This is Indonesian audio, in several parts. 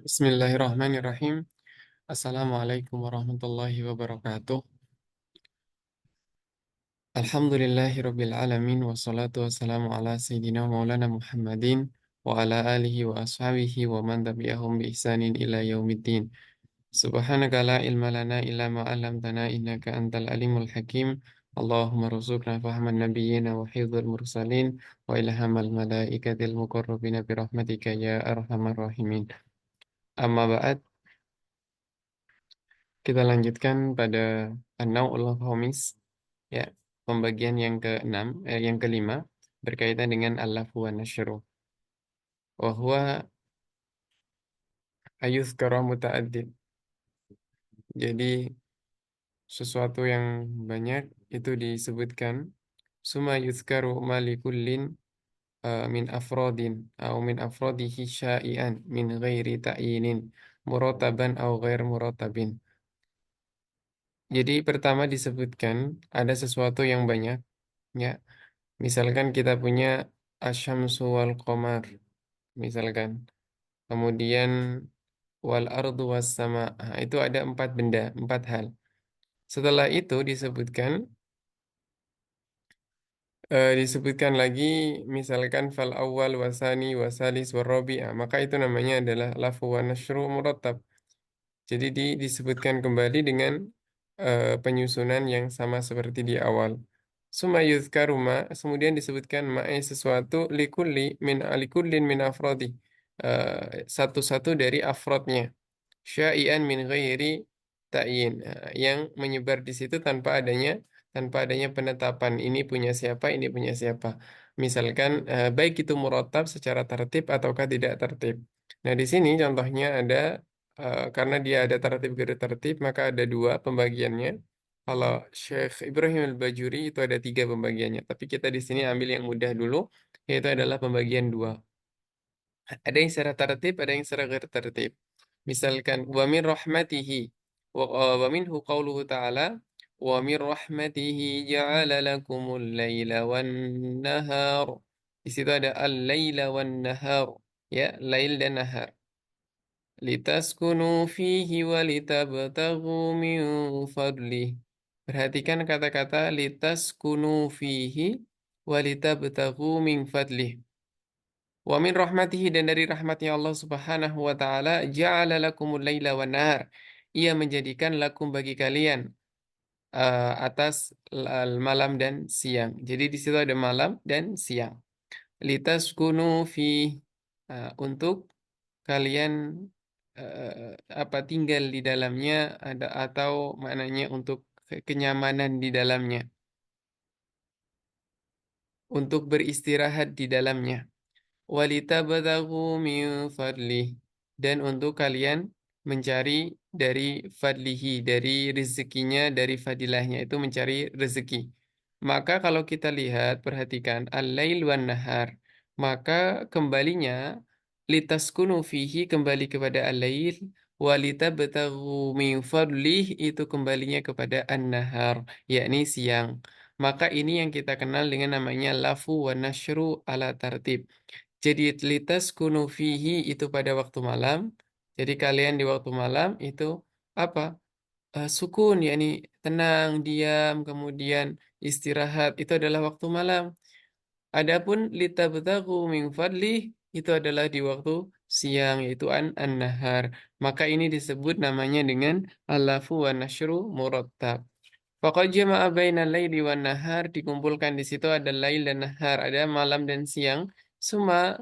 Bismillahirrahmanirrahim. Assalamualaikum warahmatullahi wabarakatuh. Alhamdulillahirabbil alamin wassalatu wassalamu ala sayyidina maulana Muhammadin wa ala alihi wa ashabihi wa man tabi'ahum bi ihsanin ila yaumiddin. Subhanaka la ilma lana illa ma 'allamtana innaka antal alimul hakim. Allahumma rzuqna fahman nabiyyina wa hifdzal mursalin wa ilhamal malaikatil muqarrabina bi rahmatika ya arhamar rahimin. Amma ba'd. Kita lanjutkan pada An-Naw'ul Khamis, ya, pembagian yang keenam, yang kelima, berkaitan dengan al-lafzu wan nasyru. Wa huwa ayuzkara muta'addid. Jadi sesuatu yang banyak itu disebutkan summa yuzkaru malikullin min afrodin atau min afrodihi syai'an min ghairi ta'yinin murataban au ghair muratabin. Jadi pertama disebutkan ada sesuatu yang banyak, ya. Misalkan kita punya asyamsu wal qamar, misalkan. Kemudian wal ardu was sama. Nah, itu ada empat benda, empat hal. Setelah itu disebutkan lagi misalkan fal awal wasani wasalis warabi. Maka itu namanya adalah lafu wa nasyru murattab. Jadi disebutkan kembali dengan penyusunan yang sama seperti di awal. Summa yuzkaru ma, kemudian disebutkan ma'ai sesuatu likullin min afrodi. Satu-satu dari afrodnya. Syai'an min ghairi ta'yin. Yang menyebar di situ tanpa adanya penetapan ini punya siapa, ini punya siapa. Misalkan baik itu murattab secara tertib ataukah tidak tertib. Nah, di sini contohnya ada karena dia ada tertib guru tertib, maka ada dua pembagiannya. Kalau Syekh Ibrahim Al-Bajuri itu ada tiga pembagiannya, tapi kita di sini ambil yang mudah dulu, yaitu adalah pembagian dua. Ada yang secara tertib, ada yang secara ghair tertib. Misalkan wa min rahmatihi wa minhu qauluhu ta'ala wa min rahmatihi ja'ala lakumul laila wan nahar. Di situ ada al-laila wan nahar, ya, lail dan nahar. Litaskunu fihi wa litabtaghu min fadlih. Perhatikan kata-kata litaskunu fihi wa litabtaghu min fadlih. Wa min rahmatihi, dan dari rahmatnya Allah Subhanahu wa taala ja'ala lakumul laila wan nahar. Ia menjadikan lakum bagi kalian atas malam dan siang. Jadi di situ ada malam dan siang. Litaskunu fi, untuk kalian tinggal di dalamnya, ada atau maknanya untuk kenyamanan di dalamnya, untuk beristirahat di dalamnya. Walitabtaghu min fadlih, dan untuk kalian mencari dari fadlihi, dari rezekinya, dari fadilahnya, itu mencari rezeki. Maka kalau kita lihat, perhatikan al-lail wan nahar, maka kembalinya litaskunu fihi kembali kepada al-lail, walitabtaghu min fadlih itu kembalinya kepada an-nahar, yakni siang. Maka ini yang kita kenal dengan namanya lafu wa nasyru ala tartib. Jadi litas kunu fihi itu pada waktu malam. Jadi kalian di waktu malam itu apa? Sukun, yakni tenang, diam, kemudian istirahat. Itu adalah waktu malam. Adapun litabtaghu min fadlih itu adalah di waktu siang, yaitu an-nahar. Maka ini disebut namanya dengan al-lafu wa nasyru murattab. Pokok jama'a bainal laili wan nahar, dikumpulkan di situ ada lail dan nahar, ada malam dan siang. Suma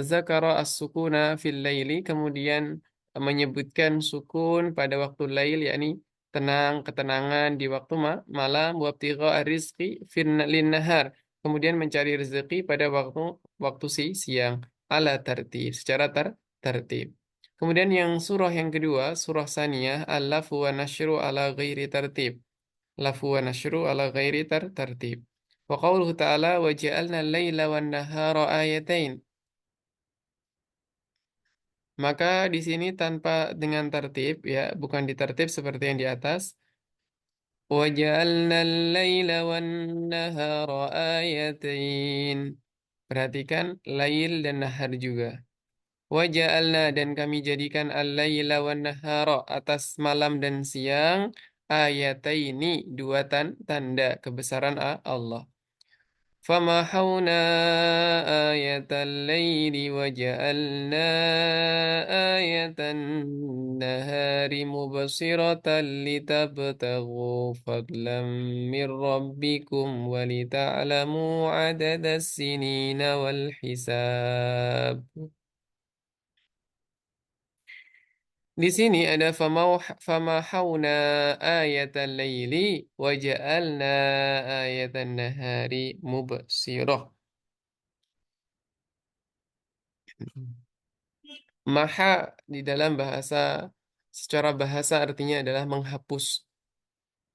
zakara as-sukuna fil laili, kemudian menyebutkan sukun pada waktu lail, yakni tenang, ketenangan di waktu malam, wabtigha rizqi lin nahar, kemudian mencari rezeki pada waktu waktu siang, ala tertib, secara tertib. Kemudian yang surah yang kedua, surah Saniyah, al-lafu wa nasyru ala ghairi tertib. Lafu wa nasyru ala ghairi tertib. Wa qawluhu ta'ala wa ja'alna al-laila wan nahara ayatain. Maka di sini tanpa dengan tertib, ya, bukan ditertib seperti yang di atas. Wa ja'alna al-laila wan nahara ayatain. Perhatikan lail dan nahar juga. Waja'alna dan kami jadikan al-laila wan nahara atas malam dan siang ayataini dua tanda kebesaran Allah. فمحونا آية الليل وجعلنا آية النهار مبصرة لتبتغوا فضلا من ربكم ولتعلموا عدد السنين والحساب. Di sini ada famahawna ayatal laili wa ja'alna ayatan nahari mubsirah. Maha di dalam bahasa secara bahasa artinya adalah menghapus.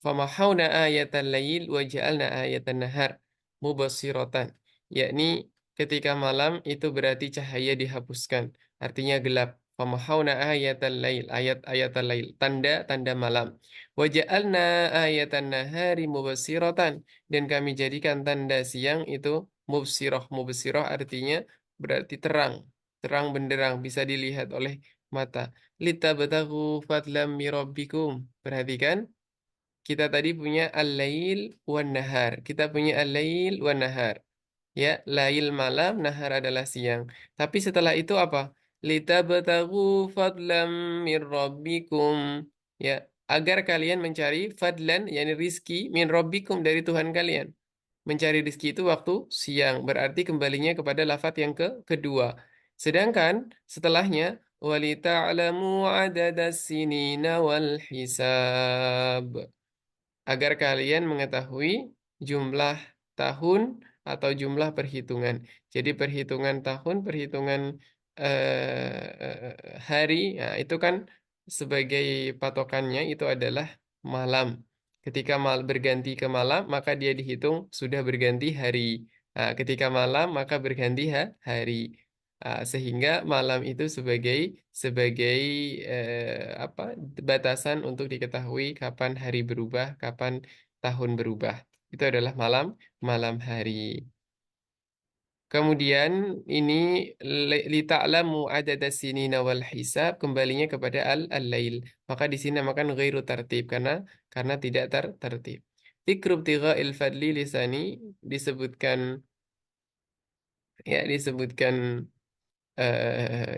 Famahawna ayatal lail wa ja'alna ayatan nahar mubasiratan. Yakni ketika malam itu berarti cahaya dihapuskan. Artinya gelap. Famahawna ayatal lail. Ayat-ayatal lail. Tanda-tanda malam. Wa ja'alna ayatan nahari mubasiratan. Dan kami jadikan tanda siang itu mubsirah. Mubsirah artinya berarti terang. Terang benderang bisa dilihat oleh mata. Litabtagu fadlam mirabbikum. Perhatikan. Kita tadi punya al-lail wan nahar. Kita punya al-lail wan nahar. Ya, lail malam, nahar adalah siang. Tapi setelah itu apa? Litabtagu fadlam min rabbikum. Ya, agar kalian mencari fadlan, yakni rizki min rabbikum dari Tuhan kalian. Mencari rizki itu waktu siang, berarti kembalinya kepada lafat yang kedua. Sedangkan setelahnya walita'lamu adadas sinina wal hisab agar kalian mengetahui jumlah tahun atau jumlah perhitungan. Jadi perhitungan tahun, perhitungan hari, nah, itu kan sebagai patokannya itu adalah malam. Ketika berganti ke malam, maka dia dihitung sudah berganti hari. Nah, ketika malam, maka berganti hari. Sehingga malam itu sebagai apa batasan untuk diketahui kapan hari berubah, kapan tahun berubah. Itu adalah malam malam hari. Kemudian ini lita'lamu adada sinina wal hisab kembalinya kepada al-lail. Maka di sini namakan ghairu tartib karena tidak tertib. Dzikrub il fadli lisani disebutkan disebutkan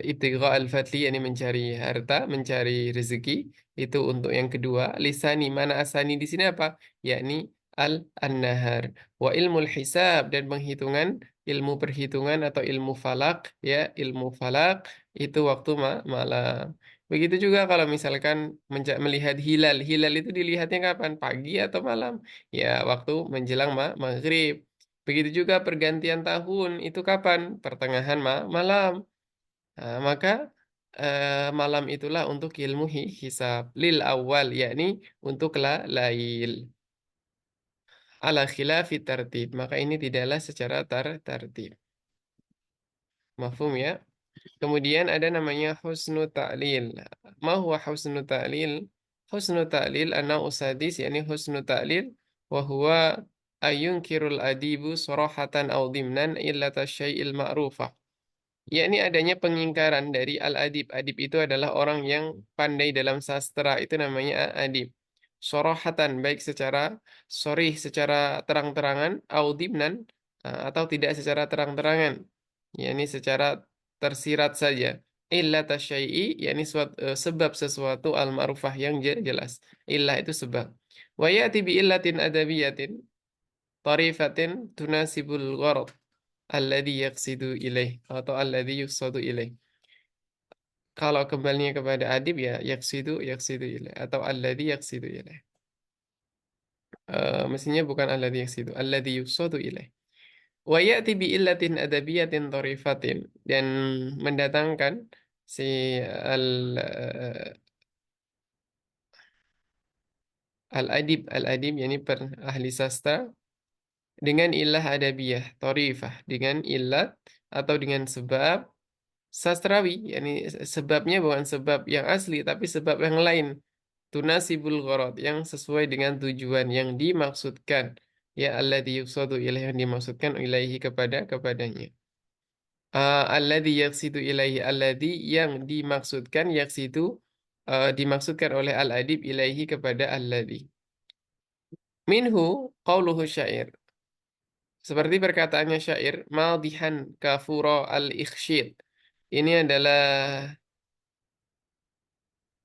ibtigha al-fatli yakni mencari harta, mencari rezeki itu untuk yang kedua. Lisani mana asani di sini apa? Yakni an-nahar. Wa ilmul hisab dan penghitungan ilmu perhitungan atau ilmu falak ya, ilmu falak itu waktu malam. Begitu juga kalau misalkan melihat hilal. Hilal itu dilihatnya kapan? Pagi atau malam? Ya, waktu menjelang maghrib. Begitu juga pergantian tahun itu kapan? Pertengahan malam. Nah, maka malam itulah untuk ilmu hisab lil awal yakni untuk lail ala khilafi tartib maka ini tidaklah secara tertib. Mafhum ya. Kemudian ada namanya husnu ta'lil. Ma huwa husnu ta'lil? Husnu ta'lil ana usadis yakni husnu ta'lil wa huwa ayunkirul adibu surahatan aw dimnan illa tasyai'il ma'rufah. Yakni adanya pengingkaran dari al-adib. Adib itu adalah orang yang pandai dalam sastra. Itu namanya adib. Sorohatan, baik secara sorih, secara terang-terangan, audibnan, atau tidak secara terang-terangan. Yakni secara tersirat saja. Illa tasyai'i, yakni sebab sesuatu al-ma'rufah yang jelas. Illah itu sebab. Wa ya'ti bi illatin adabiyatin, tarifatin tunasibul gharad alladhi yaqsidu ilaih atau alladhi yuqsadu ilaih. Kalau kembalinya kepada adib ya yaksidu ilaih atau alladhi yaksidu ilaih. Mestinya bukan alladhi yaksidu, alladhi yuqsadu ilaih. Wa ya'ti bi illatin adabiyatin tarifatin dan mendatangkan si al al-adib yani ahli sastra dengan ilah adabiyah, tarifah dengan ilat atau dengan sebab sastrawi, yakni sebabnya bukan sebab yang asli, tapi sebab yang lain. Tunasibul gharad, yang sesuai dengan tujuan yang dimaksudkan. Ya alladzi yuqsadu ilaih yang dimaksudkan ilaihi kepadanya. Alladzi yaqsidu ilaihi, alladzi yang dimaksudkan, yaqsidu dimaksudkan oleh al-adib ilaihi kepada alladzi. Minhu qauluhu syair. Seperti perkataannya syair, madihan kafuro al-ikhsyid. Ini adalah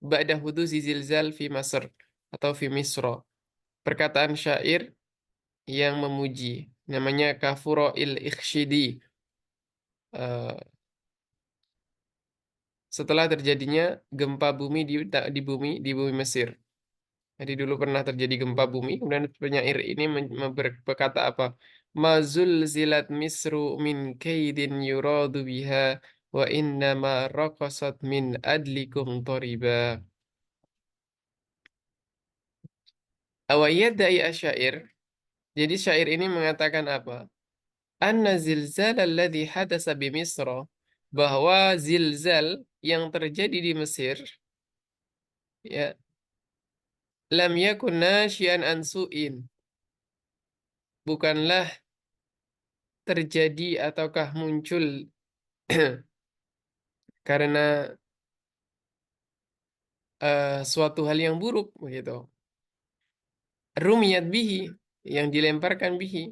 ba'da hudusi zilzal fi Masr atau fi Misro. Perkataan syair yang memuji. Namanya kafuro il-ikhsyidi. Eh, Setelah terjadinya gempa bumi di bumi Mesir. Jadi dulu pernah terjadi gempa bumi, kemudian penyair ini berkata apa? Mazul zilat misru min kaidin yuradu biha wa inna ma raqasat min adlikum toriba. Awayadai asyair. Jadi syair ini mengatakan apa? Anna zilzal alladhi hadasa bi Misra, bahwa zilzal yang terjadi di Mesir, ya, lam yakun nasyian an su'in, bukanlah terjadi ataukah muncul karena suatu hal yang buruk begitu. Rumiyat bihi, yang dilemparkan bihi,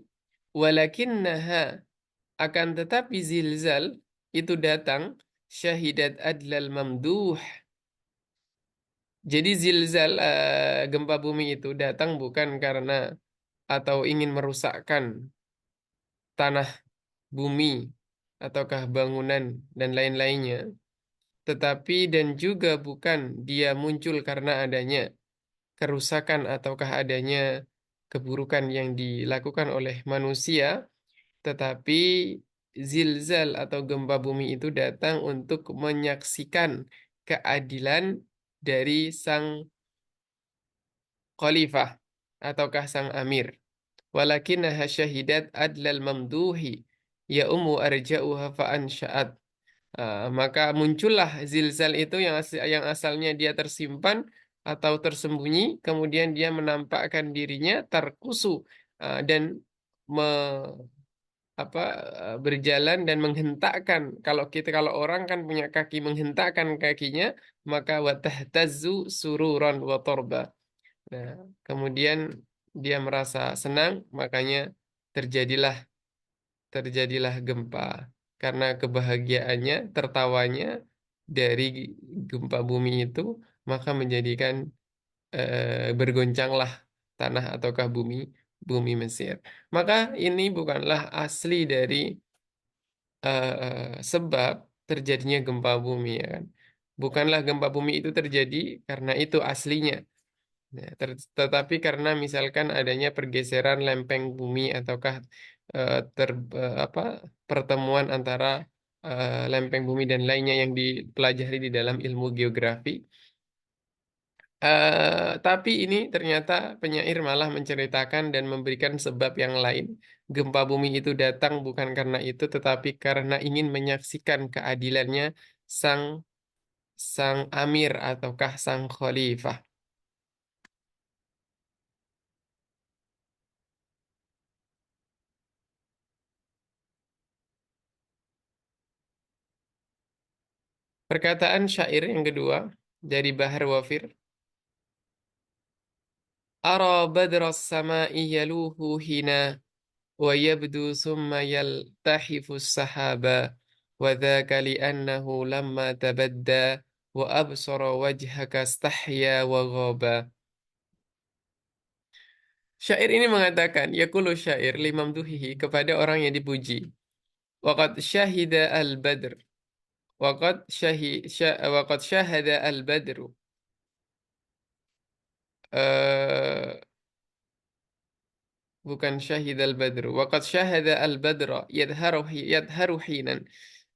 walakinnaha, akan tetapi zilzal itu datang syahidat adlal mamduh. Jadi zilzal, gempa bumi itu datang bukan karena atau ingin merusakkan tanah, bumi, ataukah bangunan dan lain-lainnya, tetapi dan juga bukan dia muncul karena adanya kerusakan ataukah adanya keburukan yang dilakukan oleh manusia, tetapi zilzal atau gempa bumi itu datang untuk menyaksikan keadilan dari sang khalifah ataukah sang amir. Walakinaha syahidat adlal mamduhi ya arja'uha fa'ansya'at. Maka muncullah zilzal itu yang asalnya dia tersimpan atau tersembunyi, kemudian dia menampakkan dirinya terkusu, dan me- berjalan dan menghentakkan. Kalau orang kan punya kaki, menghentakkan kakinya, maka watahtazzu sururan wa torba. Nah, kemudian dia merasa senang, makanya terjadilah terjadilah gempa. Karena kebahagiaannya, tertawanya dari gempa bumi itu, maka menjadikan bergoncanglah tanah ataukah bumi bumi Mesir. Maka ini bukanlah asli dari sebab terjadinya gempa bumi, ya kan. Bukanlah gempa bumi itu terjadi karena itu aslinya. Nah, tetapi karena misalkan adanya pergeseran lempeng bumi ataukah eh, ter, apa pertemuan antara lempeng bumi dan lainnya yang dipelajari di dalam ilmu geografi. Tapi ini ternyata penyair malah menceritakan dan memberikan sebab yang lain. Gempa bumi itu datang bukan karena itu, tetapi karena ingin menyaksikan keadilannya sang sang amir ataukah sang khalifah. Perkataan syair yang kedua dari Bahar Wafir. Ara badras sama'i yaluhu hina wa yabdu summa yaltahifu sahaba wa dhaka li'annahu lamma tabadda wa absara wajhaka stahya wa ghaba. Syair ini mengatakan, yaqulu syair limamduhihi, kepada orang yang dipuji. Waqad syahida al-badr. Waqad syahada al-badru. Eh, Bukan syahid al-badru. Waqad syahada al-badra yadharu hinan.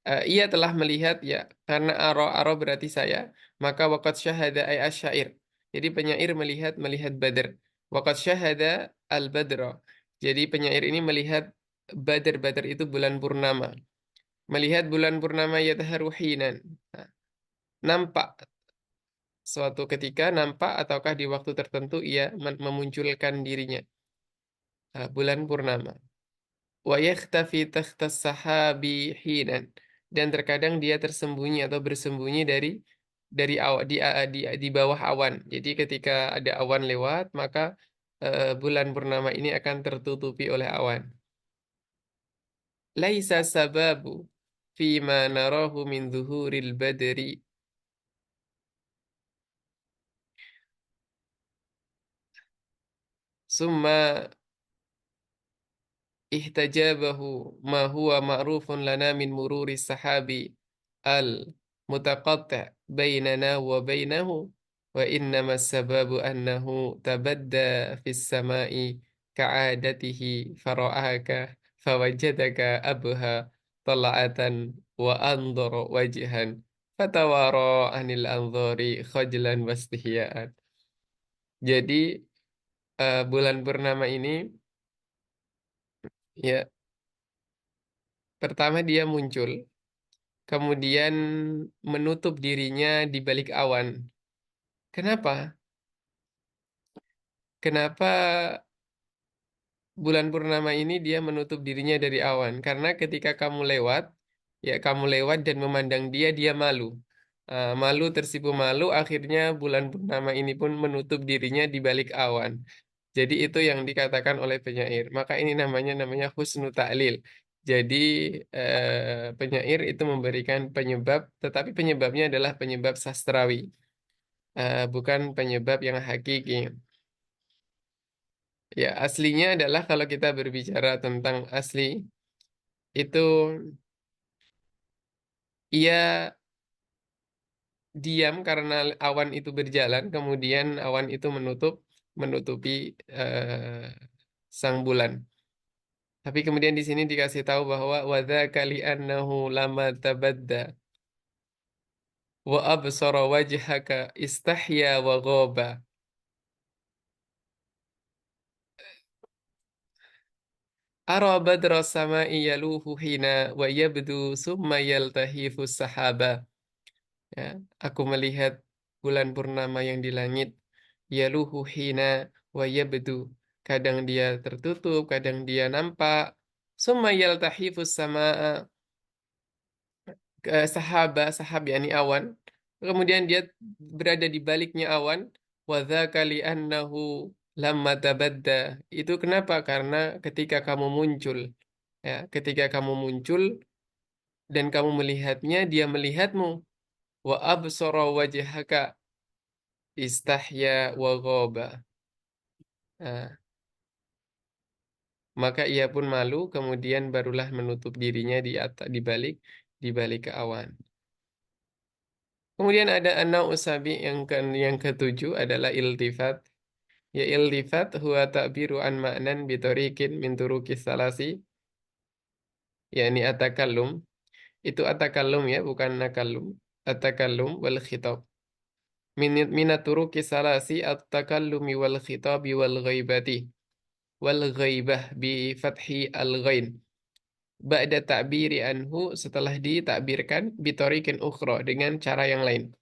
Ia telah melihat, ya, karena aro berarti saya, maka waqad syahada ay asyair. Jadi penyair melihat Badr. Waqad syahada al-badra. Jadi penyair ini melihat Badr. Badr itu bulan purnama. Melihat bulan purnama yadharu hinan. Nah, nampak suatu ketika, nampak ataukah di waktu tertentu ia memunculkan dirinya. Bulan purnama. Wa yakhtafi takhta sahabi hinan. dan terkadang dia tersembunyi atau bersembunyi dari awan di bawah awan. Jadi ketika ada awan lewat, maka bulan purnama ini akan tertutupi oleh awan. Laisa sababu fima narahu min zuhuril badri. Summa ihtajabahu ma huwa ma'rufun lana min mururi sahabi al mutaqatta' bainana wa bainahu wa innama sababu annahu tabadda fis sama'i ka'adatihi fara'aka fawajadaka abha tala'atan wa andara wajhan fatawara anil anzari khajlan wastihya'an. Jadi bulan purnama ini ya pertama dia muncul, kemudian menutup dirinya di balik awan. Kenapa? Kenapa bulan purnama ini dia menutup dirinya dari awan? Karena ketika kamu lewat, ya kamu lewat dan memandang dia, dia malu. Malu tersipu malu, akhirnya bulan purnama ini pun menutup dirinya di balik awan. Jadi itu yang dikatakan oleh penyair. Maka ini namanya husnu ta'lil. Jadi penyair itu memberikan penyebab, tetapi penyebabnya adalah penyebab sastrawi, bukan penyebab yang hakiki. Ya, aslinya adalah kalau kita berbicara tentang asli, itu ia diam karena awan itu berjalan, kemudian awan itu menutupi sang bulan. Tapi kemudian di sini dikasih tahu bahwa wadzaka li'annahu lama tabadda wa absara wajhaka istahya wa ghaba. Ara badra sama'i yaluhu hina wa yabdu summa yaltahifu sahaba. Ya, aku melihat bulan purnama yang di langit yaluhu hina wa yabdu. Kadang dia tertutup, kadang dia nampak. Summa yaltahifu sama'a sahab yakni awan. Kemudian dia berada di baliknya awan. Wadzaka li'annahu lamma tabadda. Itu kenapa? Karena ketika kamu muncul, ya, ketika kamu muncul dan kamu melihatnya, dia melihatmu. Wa absara wajhaka istahya wa ghaba. Nah, maka ia pun malu, kemudian barulah menutup dirinya di balik ke awan. Kemudian ada an usabi yang ketujuh adalah iltifat. Ya iltifat huwa ta'biru an ma'nan bitariqin min turuqis salasi, yakni atakallum. Itu atakallum ya, bukan nakallum. Atakallum wal khitab. Minat turuqis salasi at-takallumi wal khitabi wal ghaibati. Wal ghaibah bi fathi al-ghain. Ba'da ta'biri anhu setelah ditakbirkan bitariqin ukhra dengan cara yang lain.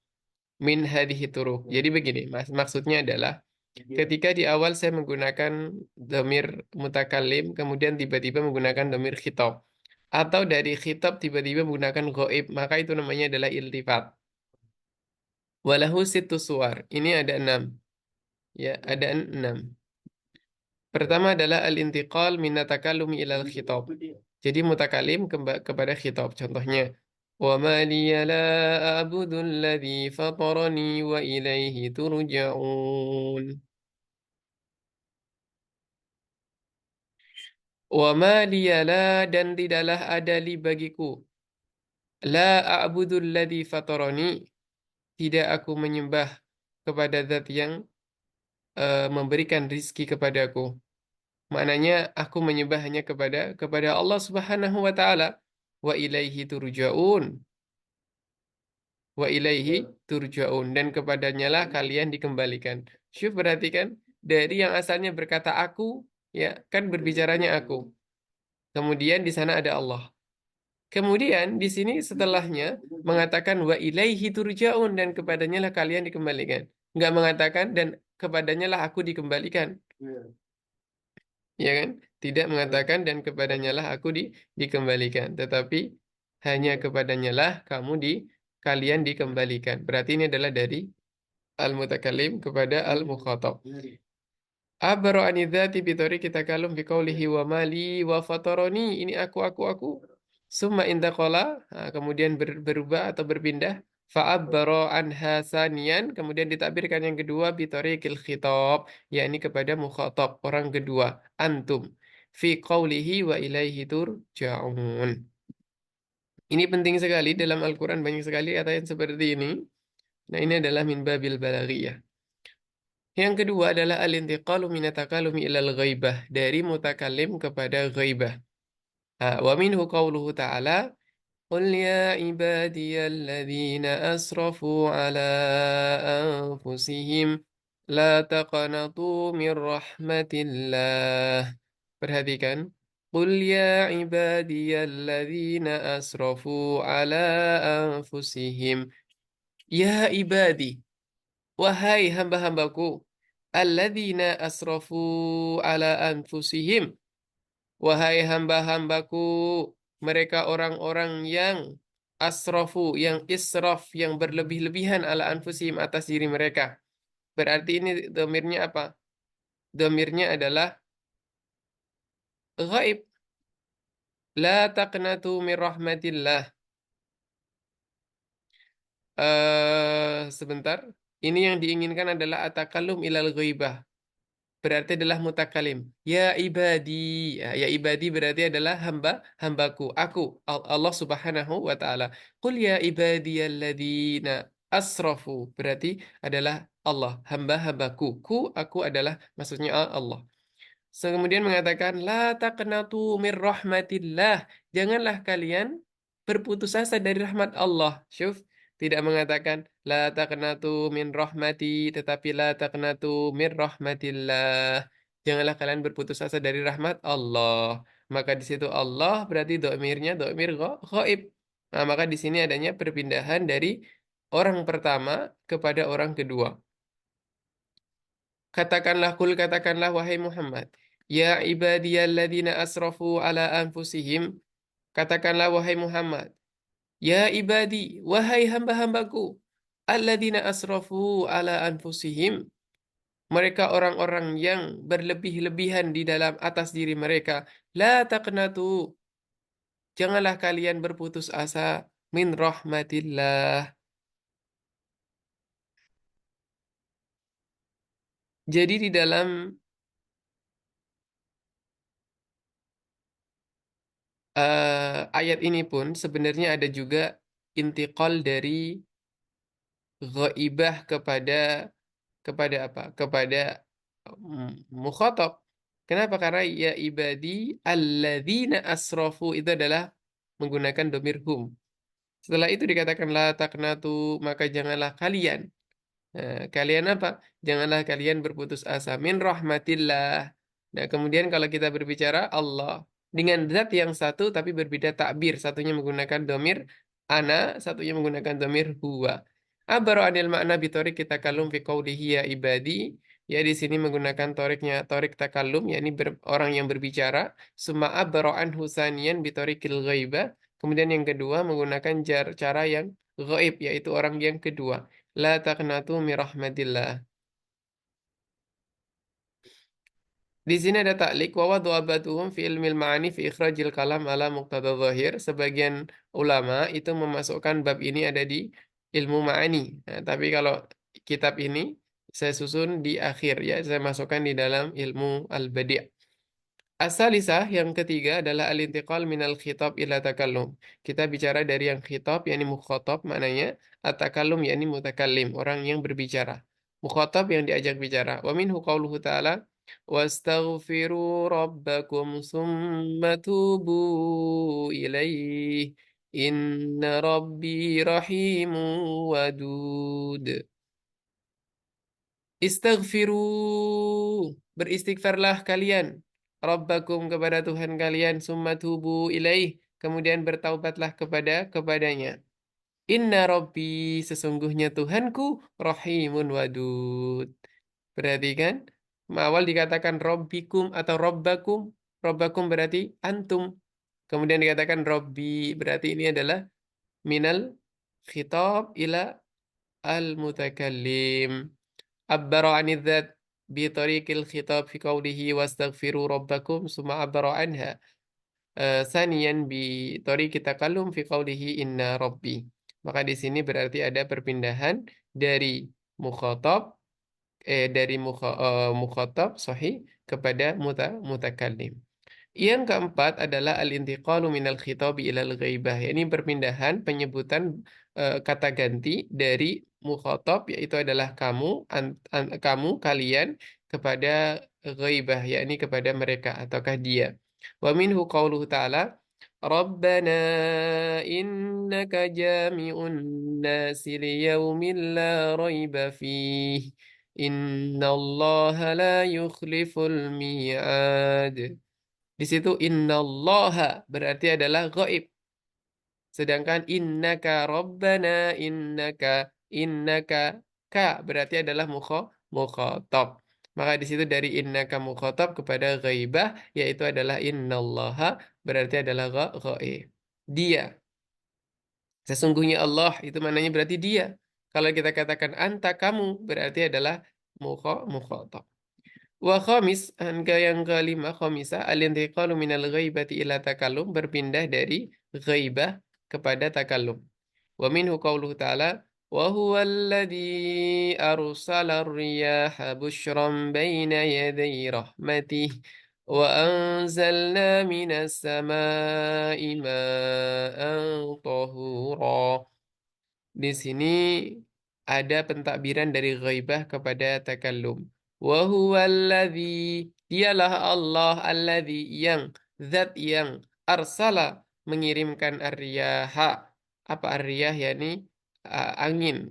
Min hadhihi turuq. Jadi begini, maksudnya adalah ketika di awal saya menggunakan domir mutakallim, kemudian tiba-tiba menggunakan domir khitab. Atau dari khitab tiba-tiba menggunakan ghaib, maka itu namanya adalah iltifat. Walahu situ suwar. Ini ada 6. Ya, ada 6. Pertama adalah al-intiqal minatakallumi ilal khitab. Jadi mutakalim kepada khitab. Contohnya, wa ma liya la a'budu alladhi fatarani wa ilaihi turja'un. Wa ma liya la dan tidaklah ada li bagiku. La a'budu alladhi fatarani. Tidak aku menyembah kepada zat yang memberikan rizki kepadaku. Maknanya aku menyembah hanya kepada Allah Subhanahu wa taala. Wa ilaihi turja'un. Wa ilaihi turja'un dan kepadanya lah kalian dikembalikan. Syuf perhatikan dari yang asalnya berkata aku ya kan berbicaranya aku. Kemudian di sana ada Allah. Kemudian di sini setelahnya mengatakan wa ilaihi turja'un dan kepadanya lah kalian dikembalikan. Enggak mengatakan dan kepadanya lah aku dikembalikan. Ya kan? Tidak mengatakan dan kepadanya lah aku dikembalikan. Tetapi hanya kepadanya lah kalian dikembalikan. Berarti ini adalah dari al-mutakallim kepada al-mukhatab. Abaro anidzati bitori kita kalum biqaulihi wa mali wa fataroni. Ini aku. Summa indaqala, kemudian berubah atau berpindah. Fa'abbaro anha saniyan, kemudian ditakbirkan yang kedua bitoriqil khitab, yakni kepada mukhatab, orang kedua, antum. Fi qaulihi wa ilaihi turja'un. Ini penting sekali dalam Al-Quran, banyak sekali kata yang seperti ini. Nah, ini adalah min babil balaghiyah. Yang kedua adalah al-intiqalu minatakalumi ilal ghaibah, dari mutakallim kepada ghaibah. Wa minhu qawluhu ta'ala, Qul ya ibadiyalladzina asrafu ala anfusihim la taqnatu min rahmatillah. Perhatikan. Qul ya ibadiyalladzina asrafu ala anfusihim. Ya ibadi, wahai hamba-hambaku, alladzina asrafu ala anfusihim. Wahai hamba-hambaku, mereka orang-orang yang asrafu, yang israf, yang berlebih-lebihan ala anfusihim atas diri mereka. Berarti ini domirnya apa? Domirnya adalah ghaib. La taqnatu min rahmatillah. Sebentar. Ini yang diinginkan adalah atakalum ilal ghaibah. Berarti adalah mutakalim. Ya ibadi. Ya ibadi berarti adalah hambaku. Aku. Allah subhanahu wa ta'ala. Qul ya ibadiyalladzina asrafu. Berarti adalah Allah. Hamba-hambaku. Aku adalah maksudnya Allah. Kemudian mengatakan, La taqnatu mir rahmatillah. Janganlah kalian berputus asa dari rahmat Allah. Syuf, tidak mengatakan, La taqnatu min rahmati, tetapi La taqnatu mir rahmatillah. Janganlah kalian berputus asa dari rahmat Allah. Maka di situ Allah berarti domirnya domir ghaib. Nah, maka di sini adanya perpindahan dari orang pertama kepada orang kedua. Katakanlah wahai Muhammad, ya ibadiyalladzina asrafu ala anfusihim. Katakanlah wahai Muhammad, ya ibadi, wahai hamba-hambaku, alladzina asrafu ala anfusihim. Mereka orang-orang yang berlebih-lebihan di dalam atas diri mereka. La taqnatu, janganlah kalian berputus asa min rahmatillah. Jadi di dalam ayat ini pun sebenarnya ada juga intiqal dari ghaibah kepada apa? Kepada mukhatab. Kenapa? Karena ya ibadi alladzina asrafu itu adalah menggunakan domir hum. Setelah itu dikatakan la taqnatu, maka janganlah kalian. Kalian apa? Janganlah kalian berputus asa min rahmatillah. Nah, kemudian kalau kita berbicara Allah dengan zat yang satu tapi berbeda takbir, satunya menggunakan domir ana, satunya menggunakan domir huwa. Abaru anil makna bitorik kita kalum fi qawlihi ya ibadi. Ya di sini menggunakan torik takalum, yakni orang yang berbicara. Summa abaru anhu saniyan bitorikil ghaibah. Kemudian yang kedua menggunakan cara yang gaib, yaitu orang yang kedua. La taqnatu mi rahmatillah. Di sini ada taklik wa wadu abatuhum fi ilmil ma'ani fi ikhrajil kalam ala muqtada zahir. Sebagian ulama itu memasukkan bab ini ada di ilmu ma'ani. Nah, tapi kalau kitab ini saya susun di akhir ya, saya masukkan di dalam ilmu al-badi'. Asalisah yang ketiga adalah al-intiqal minal khitab ila takallum. Kita bicara dari yang khitab yakni mukhatab, maknanya at-takallum yakni mutakallim, orang yang berbicara. Mukhatab yang diajak bicara. Wa minhu qauluhu ta'ala wastaghfiru rabbakum summa tubu ilaih inna rabbi rahimu wadud. Istaghfiru, beristighfarlah kalian, Rabbakum kepada Tuhan kalian, summa tubu ilaih, kemudian bertaubatlah kepadanya. Inna Rabbi, sesungguhnya Tuhanku, Rahimun wadud. Perhatikan, awal dikatakan Rabbikum atau Rabbakum. Rabbakum berarti antum. Kemudian dikatakan Robbi, berarti ini adalah minal khitab ila al-mutakallim. Abbara anidh dzat bi tariqil khitab fi qawlihi wastaghfiru rabbakum summa abbara anha. Saniyan bi tariqit takallum fi qawlihi inna rabbi. Maka di sini berarti ada perpindahan dari mukhatab dari mukhatab sahih kepada mutakallim. Yang keempat adalah al-intiqalu minal khitabi ilal ghaibah. Ini perpindahan penyebutan kata ganti dari mukhatab yaitu adalah kamu, kamu, kalian kepada ghaibah, yakni kepada mereka ataukah dia. Wa minhu qauluhu ta'ala Rabbana innaka jami'un nasi liyaumin la raiba fih. Innallaha la yukhliful mi'ad. Di situ innallaha berarti adalah gaib. Sedangkan innaka rabbana innaka ka berarti adalah mukhatab. Maka di situ dari innaka mukhatab kepada ghaibah yaitu adalah innallaha berarti adalah gaib. Dia. Sesungguhnya Allah itu maknanya berarti dia. Kalau kita katakan anta kamu berarti adalah mukhatab. Wa khamis, angka yang kelima khamisah al-intiqalu minal ghaibati ila takallum berpindah dari ghaibah kepada takallum. Wa minhu qauluhu ta'ala wa huwa alladhi arsala ar-riyaha bushran baina yaday rahmatih wa anzalna minas samai ma'an tahura. Di sini ada pentakbiran dari ghaibah kepada takallum. Wa huwallazi, dialah Allah alladzi yang zat yang arsala mengirimkan ar-riyaha. Apa ar-riyah yakni angin,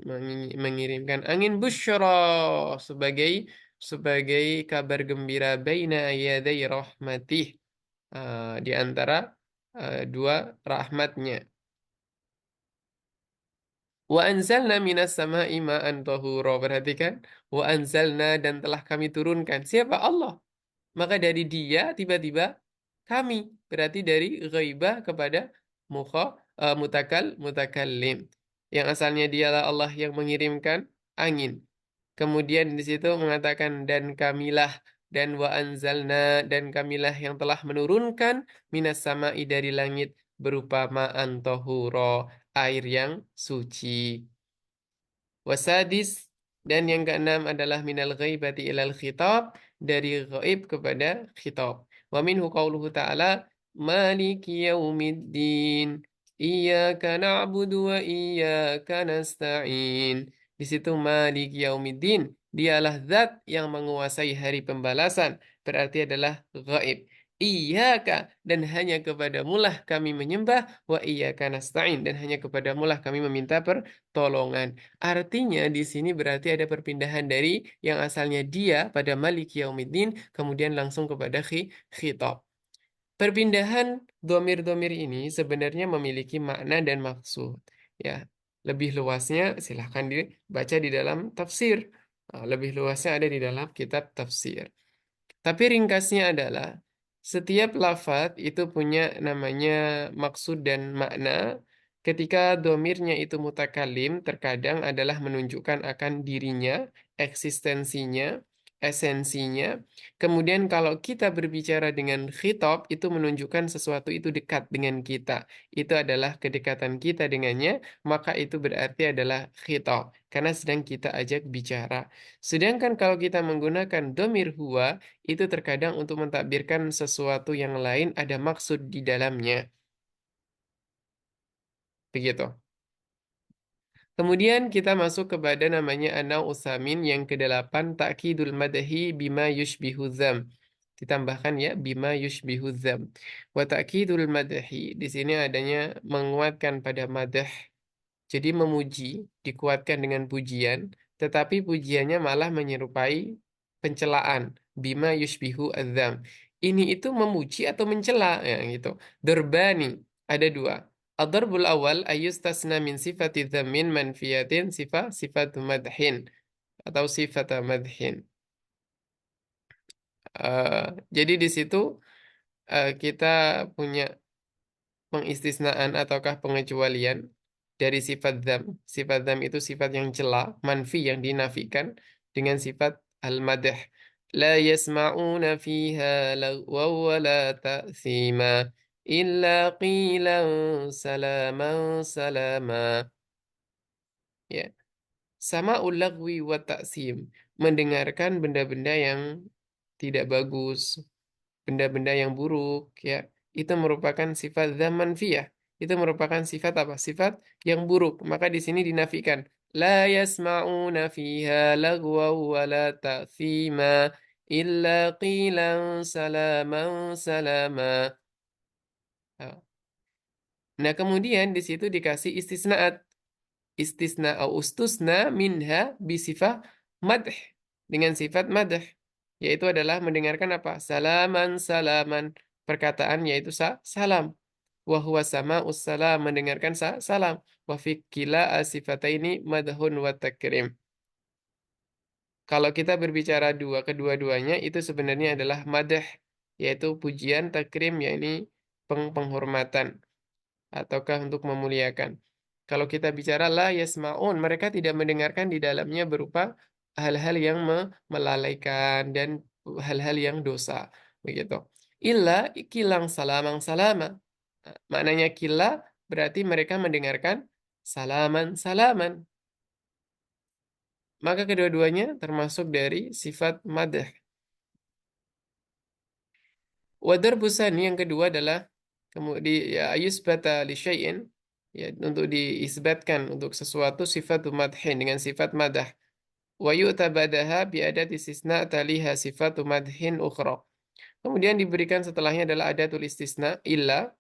mengirimkan angin busyra sebagai sebagai kabar gembira baina yaday rahmatih di antara dua rahmatnya. Wa anzalna minas sama'i ma'an tahura. Perhatikan. Wa anzalna dan telah kami turunkan. Siapa? Allah. Maka dari dia tiba-tiba kami. Berarti dari ghaibah kepada mutakallim. Yang asalnya dialah Allah yang mengirimkan angin. Kemudian di situ mengatakan dan kamilah dan wa anzalna dan kamilah yang telah menurunkan minas sama'i dari langit berupa ma'an tahura, air yang suci. Wasadis dan yang keenam adalah minal ghaibati ilal khitab dari ghaib kepada khitab. Wa minhu qauluhu ta'ala Maliki yaumiddin Iyyaka na'budu wa iyyaka nasta'in. Di situ Malik yaumiddin dialah zat yang menguasai hari pembalasan berarti adalah gaib. Iyyaka dan hanya kepadamulah kami menyembah wa iyyaka nasta'in dan hanya kepadamulah kami meminta pertolongan. Artinya di sini berarti ada perpindahan dari yang asalnya dia pada Malik Yaumiddin kemudian langsung kepada khitab. Perpindahan domir-domir ini sebenarnya memiliki makna dan maksud. Ya, lebih luasnya silahkan dibaca di dalam tafsir. Lebih luasnya ada di dalam kitab tafsir. Tapi ringkasnya adalah setiap lafadz itu punya namanya maksud dan makna. Ketika domirnya itu mutakalim, terkadang adalah menunjukkan akan dirinya, eksistensinya, esensinya. Kemudian kalau kita berbicara dengan khitab, itu menunjukkan sesuatu itu dekat dengan kita. Itu adalah kedekatan kita dengannya, maka itu berarti adalah khitab. Karena sedang kita ajak bicara. Sedangkan kalau kita menggunakan domir huwa, itu terkadang untuk mentakbirkan sesuatu yang lain ada maksud di dalamnya. Begitu. Kemudian kita masuk kepada namanya Anau Usamin yang kedelapan Ta'kidul Madahi Bima Yushbihu Dzam. Ditambahkan ya Bima Yushbihu Dzam. Wa Ta'kidul Madahi di sini adanya menguatkan pada madah. Jadi memuji dikuatkan dengan pujian, tetapi pujiannya malah menyerupai pencelaan. Bima yushbihu adzam. Ini itu memuji atau mencela ya gitu. Derbani ada dua. Ad-darbul awal ayustasna min sifati dzammin manfiyatin sifat madhin atau sifat madhin. Eh, jadi di situ kita punya pengistisnaan ataukah pengecualian dari sifat dzam. Sifat dzam itu sifat yang cela, manfi yang dinafikan dengan sifat al-madh. La yasma'una fiha lagwa wa la ta'thima illa qilan salaman salama. Ya, sama ulagwi wa ta'sim, mendengarkan benda-benda yang tidak bagus, benda-benda yang buruk, ya, itu merupakan sifat zaman fiyah. Itu merupakan sifat apa? Sifat yang buruk. Maka di sini dinafikan. La yasma'una fiha lagwa wa la ta'thima illa qilan salaman salama. Nah, kemudian di situ dikasih istisnaat. Istisna au ustusna minha bisifah madh. Dengan sifat madh. Yaitu adalah mendengarkan apa? Salaman salaman. Perkataan yaitu salam. Wa huwa sama ussalam, mendengarkan salam. Wa fi kila asifataini madhun wa takrim. Kalau kita berbicara kedua-duanya itu sebenarnya adalah madah, yaitu pujian, takrim, yakni penghormatan ataukah untuk memuliakan. Kalau kita bicara la yasmaun, mereka tidak mendengarkan di dalamnya berupa hal-hal yang melalaikan dan hal-hal yang dosa, begitu. Illa kilang salamang salama. Maknanya kila berarti mereka mendengarkan salaman salaman. Maka kedua-duanya termasuk dari sifat madah. Wadar busani yang kedua adalah kemudian ya yusbata li syai'in, ya untuk diisbatkan untuk sesuatu sifat madhin dengan sifat madah. Wa yu'tabadaha bi adat istisna taliha sifat madhin ukhra. Kemudian diberikan setelahnya adalah adatul istisna illa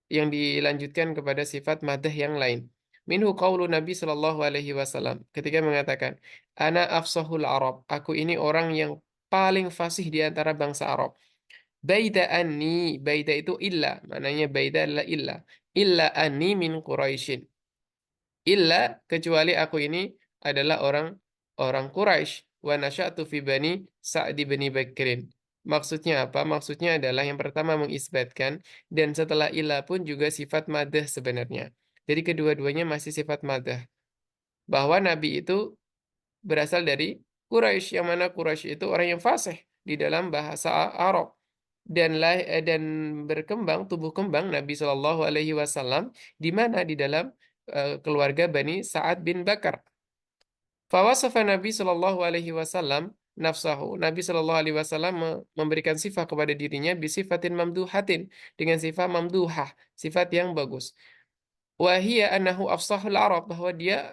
yang dilanjutkan kepada sifat madah yang lain. Minhu qaulu Nabi Shallallahu alaihi wasallam ketika mengatakan, "Ana afsahul Arab." Aku ini orang yang paling fasih di antara bangsa Arab. Baida anni, baida itu illa, maknanya baida adalah illa. Illa anni min Quraisyin. Illa kecuali aku ini adalah orang orang Quraisy. Wa nasya'tu fi bani Sa'di bani Bakrin. Maksudnya apa? Maksudnya adalah yang pertama mengisbatkan dan setelah illa pun juga sifat madah sebenarnya. Jadi kedua-duanya masih sifat madah. Bahwa Nabi itu berasal dari Quraisy, yang mana Quraisy itu orang yang fasih di dalam bahasa Arab dan berkembang tumbuh kembang Nabi Shallallahu Alaihi Wasallam di mana di dalam keluarga Bani Sa'ad bin Bakar. Fawasafa Nabi Shallallahu Alaihi Wasallam nafsahu. Nabi Shallallahu Alaihi Wasallam memberikan sifat kepada dirinya bisifatin mamduhatin, dengan sifat mamduhah, sifat yang bagus. Wahia annahu afsahul Arab, bahwa dia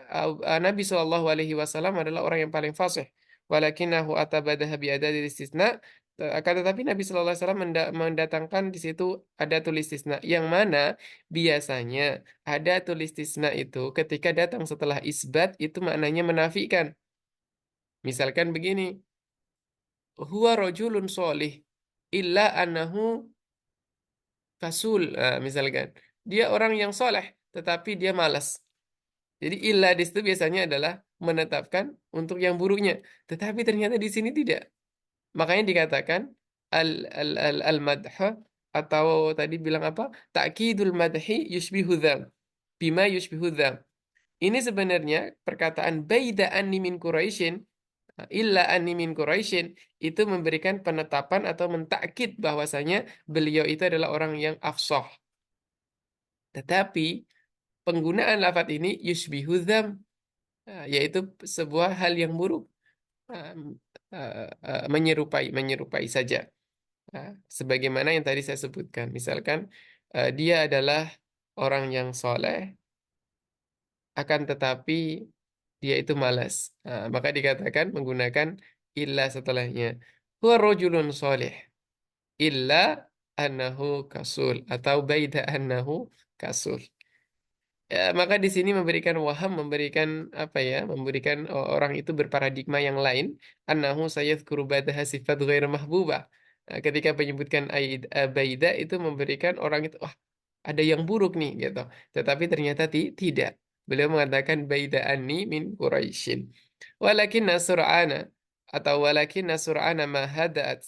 Nabi Shallallahu Alaihi Wasallam adalah orang yang paling fasih. Walakinahu atabadaha biadadil istisna. Akan tetapi Nabi Shallallahu Alaihi Wasallam mendatangkan di situ ada tulis istisna, yang mana biasanya ada tulis istisna itu ketika datang setelah isbat itu maknanya menafikan. Misalkan begini, huwa rojulun solih illa annahu kasul. Nah, misalkan dia orang yang soleh tetapi dia malas. Jadi illa di situ biasanya adalah menetapkan untuk yang buruknya. Tetapi ternyata di sini tidak. Makanya dikatakan al madh, atau tadi bilang apa? Ta'kidul madhi yushbihu dzam. Bima yushbihu dzam. Ini sebenarnya perkataan baida anni min Quraisyin, illa anni min Quraisyin, itu memberikan penetapan atau mentakkid bahwasanya beliau itu adalah orang yang afsah. Tetapi penggunaan lafadz ini yushbihu dzam, yaitu sebuah hal yang buruk, menyerupai saja. Sebagaimana yang tadi saya sebutkan, misalkan dia adalah orang yang soleh, akan tetapi dia itu malas. Maka dikatakan menggunakan illa setelahnya. Huwa rojulun soleh illa annahu kasul, atau baida annahu kasul. Ya, maka di sini memberikan waham, memberikan apa ya, memberikan orang itu berparadigma yang lain. Annahu sayadhkuru ba'daha sifat ghair mahbubah. Ketika menyebutkan baida itu memberikan orang itu, wah, ada yang buruk nih gitu. Tetapi ternyata tidak. Beliau mengatakan baida anni min Quraisyin. Walakin Sur'ana, atau walakin Sur'ana ma hadat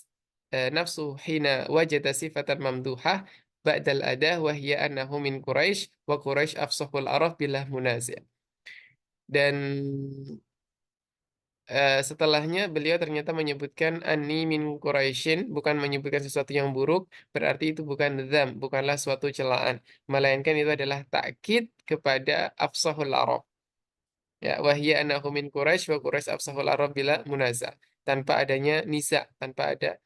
nafsu hina wajada sifatan mamduhah ba'dal adah wa hiya annahu min Quraisy wa Quraisy afsahul arab bilah munazi'. Dan setelahnya beliau ternyata menyebutkan ani min Quraisyin, bukan menyebutkan sesuatu yang buruk, berarti itu bukan dzam, bukanlah suatu celaan, melainkan itu adalah takkid kepada afsahul arab. Ya, wahya annahu min Quraisy wa Quraisy afsahul arab bila munaza, tanpa adanya nisa, tanpa ada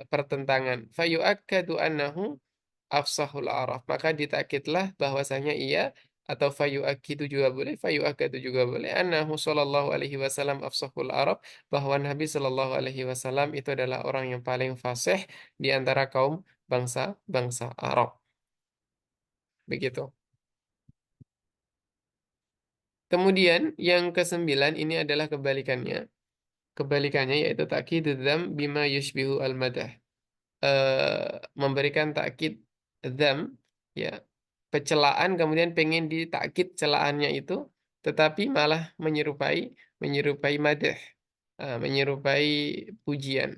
pertentangan. Fayu'akkadu annahu afsahul araf, maka ditakidlah bahwasanya ia, atau fayu'akkidu juga boleh, fayu'akkadu juga boleh, annahu sallallahu alaihi wasallam afsahul araf, bahwa Nabi sallallahu alaihi wasallam itu adalah orang yang paling fasih di antara kaum bangsa-bangsa Arab. Begitu. Kemudian yang kesembilan ini adalah kebalikannya. Kebalikannya yaitu takidu dzam bima yushbihu al-madah. Memberikan takkid dzam, ya, pecelaan, kemudian pengen ditakkid celaannya itu, tetapi malah menyerupai menyerupai madh, menyerupai pujian.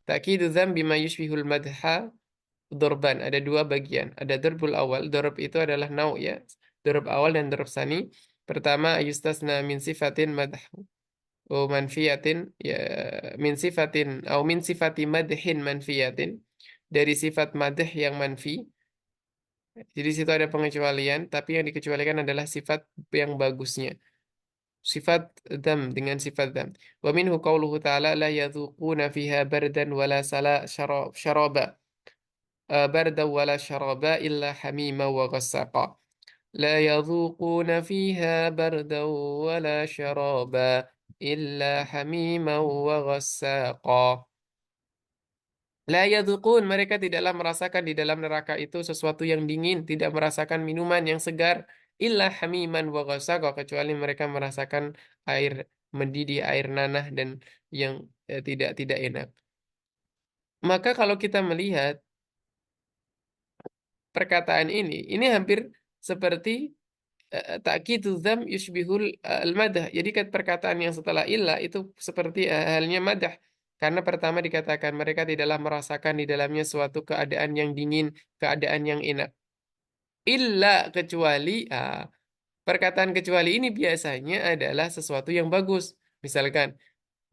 Takidu dzam bima yushbihul madha dorban, ada dua bagian, ada dorbul awal. Dorb itu adalah nau, ya, dorb awal dan dorb sani. Pertama, ayustasna min sifatin madh, oh manfiyatin, ya, min sifatin au min sifati madhin manfiyatin, dari sifat madh yang manfi. Jadi di situ ada pengecualian, tapi yang dikecualikan adalah sifat yang bagusnya. Sifat dam dengan sifat dam. Wa minhu qauluhu ta'ala la yadhuquna fiha bardan wala syaraba. Bardan wala syaraba illa hamima wa ghassaqa. La yadhuquna fiha bardan wala syaraba illa hamima wa ghassaqa. La yadhuqun, mereka tidaklah merasakan di dalam neraka itu sesuatu yang dingin, tidak merasakan minuman yang segar, illa hamiman wa ghassaqa, kecuali mereka merasakan air mendidih, air nanah dan yang tidak tidak enak. Maka kalau kita melihat perkataan ini hampir seperti ta'kidu dzam yushbihul al-madah. Jadi kan perkataan yang setelah illa itu seperti halnya madah. Karena pertama dikatakan mereka tidaklah merasakan di dalamnya suatu keadaan yang dingin, keadaan yang enak. Illa, kecuali, perkataan kecuali ini biasanya adalah sesuatu yang bagus. Misalkan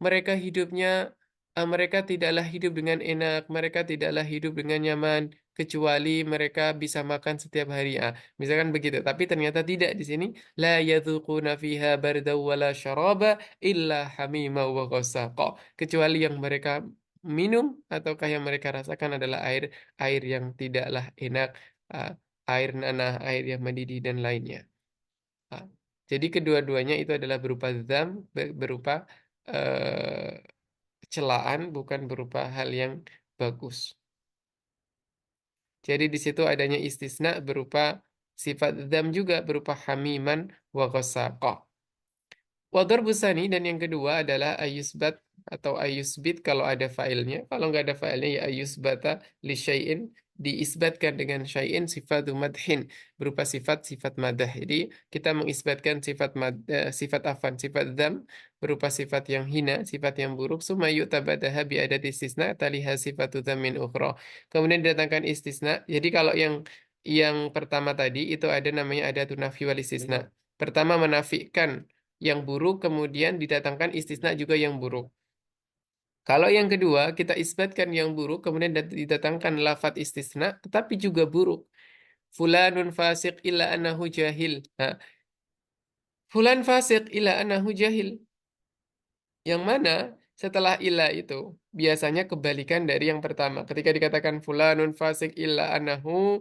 mereka hidupnya, mereka tidaklah hidup dengan enak, mereka tidaklah hidup dengan nyaman, kecuali mereka bisa makan setiap hari. Misalkan begitu, tapi ternyata tidak di sini. La yadhuquna fiha barda wala syaraba illa hamima wa ghassaqa. Kecuali yang mereka minum ataukah yang mereka rasakan adalah air air yang tidaklah enak, ah, air nanah, air yang mendidih dan lainnya. Ah, Jadi kedua-duanya itu adalah berupa dzam, berupa eh, celaan, bukan berupa hal yang bagus. Jadi di situ adanya istisna berupa sifat dzam juga berupa hamiman wa ghassaqa. Wadhar busani, dan yang kedua adalah ayusbat atau ayusbit kalau ada failnya. Kalau nggak ada failnya ya ayusbata li syai'in, diisbatkan dengan syai'in sifat madhin, berupa sifat-sifat madah. Jadi kita mengisbatkan sifat afan, sifat dzam berupa sifat yang hina, sifat yang buruk. Summa yu'tabadaha bi adad istisna taliha sifatu dzammin ukhra. Kemudian didatangkan istisna. Jadi kalau yang pertama tadi itu ada namanya ada nafi wal istisna. Pertama menafikan yang buruk, kemudian didatangkan istisna juga yang buruk. Kalau yang kedua, kita isbatkan yang buruk, kemudian didatangkan lafat istisna, tetapi juga buruk. Fulanun fasik illa anahu jahil. Fulan fasik illa anahu jahil. Yang mana setelah illa itu, biasanya kebalikan dari yang pertama. Ketika dikatakan fulanun fasik illa anahu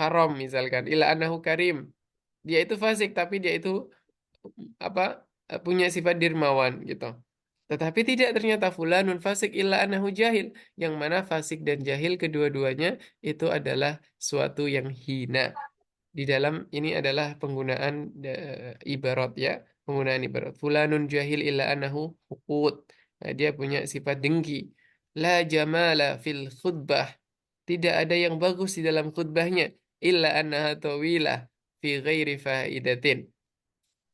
karom misalkan. Illa anahu karim. Dia itu fasik, tapi dia itu apa, punya sifat dermawan gitu. Tetapi tidak, ternyata fulanun fasik illa annahu jahil, yang mana fasik dan jahil kedua-duanya itu adalah suatu yang hina. Di dalam ini adalah penggunaan ibarat, ya, penggunaan ibarat. Fulanun jahil illa annahu huqut. Nah, dia punya sifat dengki. La jamala fil khutbah. Tidak ada yang bagus di dalam khutbahnya. Illa annaha tawilah fi ghairi faidatin,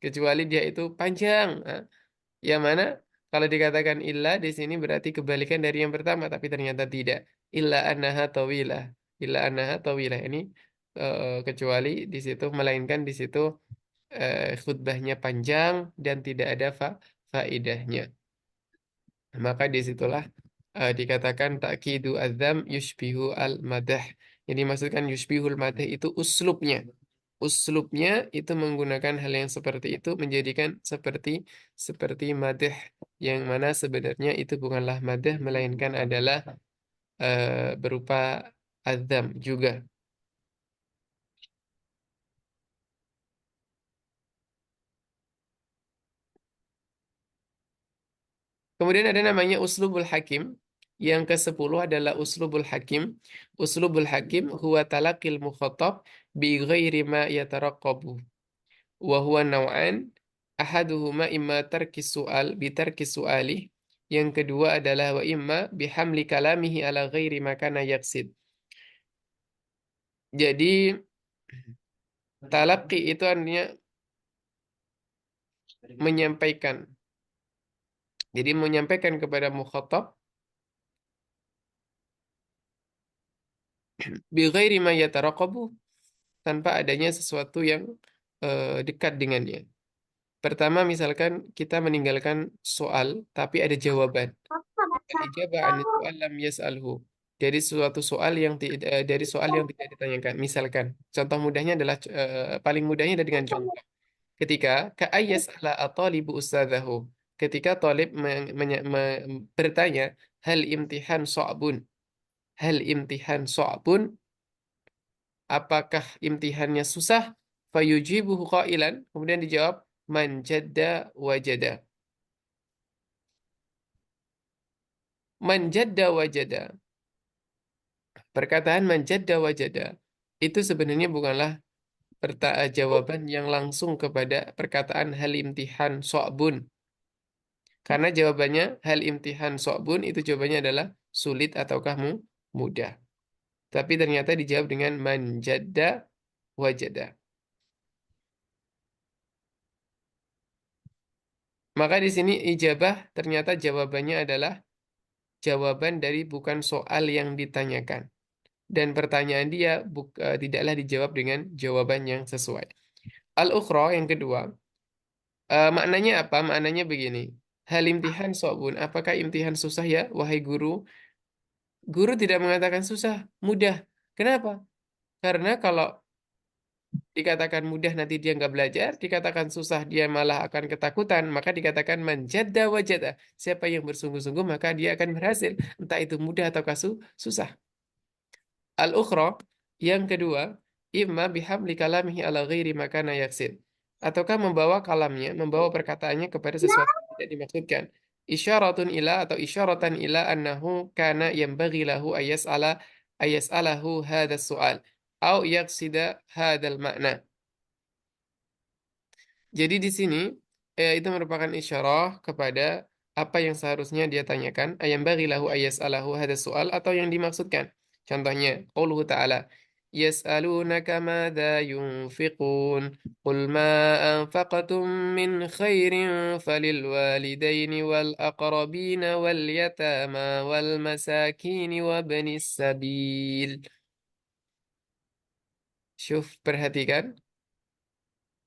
kecuali dia itu panjang. Yang mana Kalau dikatakan illa di sini berarti kebalikan dari yang pertama, tapi ternyata tidak. Illa annaha tawilah. Illa annaha tawilah ini kecuali di situ, melainkan di situ khutbahnya panjang dan tidak ada faidahnya. Maka disitulah dikatakan takidu adzam yushbihu al-madah. Jadi maksudkan yushbihul madah itu uslubnya. Uslubnya itu menggunakan hal yang seperti itu menjadikan seperti seperti madah yang mana sebenarnya itu bukanlah madah melainkan adalah berupa adzam juga. Kemudian ada namanya uslubul hakim. Yang ke-10 adalah uslubul hakim. Uslubul hakim huwa talaqil mukhatab bi ghairi ma yataraqqabu. Wa huwa naw'an. Ahaduhuma imma tarkis su'al bi tarkis su'alih. Yang kedua adalah wa imma bihamli kalamihi ala ghairi ma kana yaqsid. Jadi talaqi itu artinya menyampaikan. Jadi menyampaikan kepada mukhatab bi ghairi ma yataraqqabu tanpa adanya sesuatu yang dekat dengannya. Pertama, misalkan kita meninggalkan soal, tapi ada jawaban. Ijabah an soal lam yas'alhu. Dari suatu soal yang dari soal yang tidak ditanyakan. Misalkan, contoh mudahnya adalah paling mudahnya adalah dengan contoh. Ketika ka'ayyas ala atalibu ustadzahu. Ketika talib bertanya, hal imtihan so'bun. Hal imtihan so'bun. Apakah imtihannya susah? Fayujibuhu qailan. Kemudian dijawab, man jadda wajada. Man jadda wajada. Perkataan man jadda wajada itu sebenarnya bukanlah jawaban yang langsung kepada perkataan hal imtihan so'bun. Karena jawabannya hal imtihan so'bun itu jawabannya adalah sulit ataukah mudah. Tapi ternyata dijawab dengan man jadda wajada. Maka di sini ijabah ternyata jawabannya adalah jawaban dari bukan soal yang ditanyakan. Dan pertanyaan dia tidaklah dijawab dengan jawaban yang sesuai. Al-ukhra yang kedua, maknanya apa? Maknanya begini. Hal imtihan so'bun. Apakah imtihan susah ya, wahai guru? Guru tidak mengatakan susah, mudah. Kenapa? Karena kalau dikatakan mudah nanti dia nggak belajar, dikatakan susah dia malah akan ketakutan, maka dikatakan manjada wajada. Siapa yang bersungguh-sungguh maka dia akan berhasil. Entah itu mudah atau susah. Al-ukhra, yang kedua, imma bihamli kalamihi ala ghairi makana yaksid. Ataukah membawa kalamnya, membawa perkataannya kepada sesuatu yang tidak dimaksudkan. Isyaratun ila atau isyaratan ila annahu kana yambaghi lahu ayas'alahu hadha su'al. Au yaksida hadal makna. Jadi di sini itu merupakan isyarah kepada apa yang seharusnya dia tanyakan, ayam bagi lahu ayas alahu hada soal atau yang dimaksudkan. Contohnya, qauluhu ta'ala, yas'alunaka madza yunfiqun, qul ma anfaqtum min khairin falil walidaini wal aqrabina wal yatama wal masakin wa banis sabil. Syuf, perhatikan.